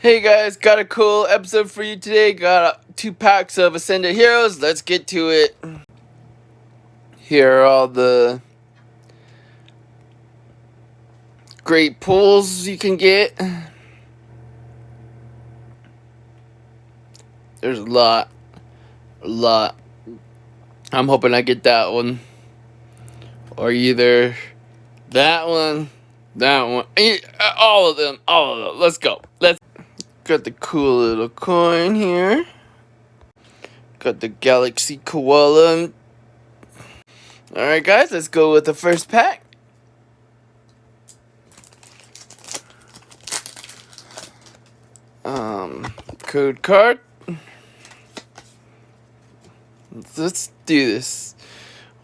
Hey guys, got a cool episode for you today. Got 2 packs of Ascended Heroes. Let's get to it. Here are all the great pulls you can get. There's a lot. I'm hoping I get that one. Or either that one. All of them. Let's go. Got the cool little coin here. Got the Galaxy Koala. Alright guys, let's go with the first pack. Code card. Let's do this.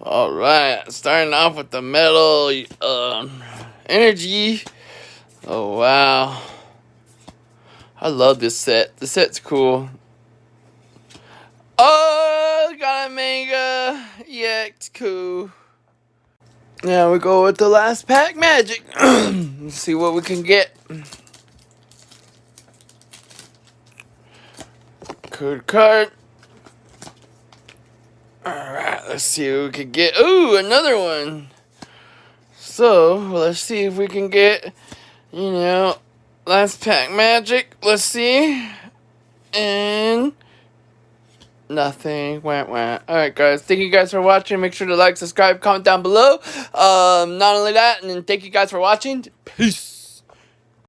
Alright, starting off with the metal energy. Oh wow. I love this set. The set's cool. Oh, got a Mega EX, cool. Now we go with the last pack, Magic. Let's see what we can get. Code card. Alright, let's see what we can get. Ooh, another one. So, let's see if we can get, last pack Magic. Let's see. And nothing. Wah, wah. Alright guys, thank you guys for watching. Make sure to like, subscribe, comment down below. Not only that, and then thank you guys for watching. Peace.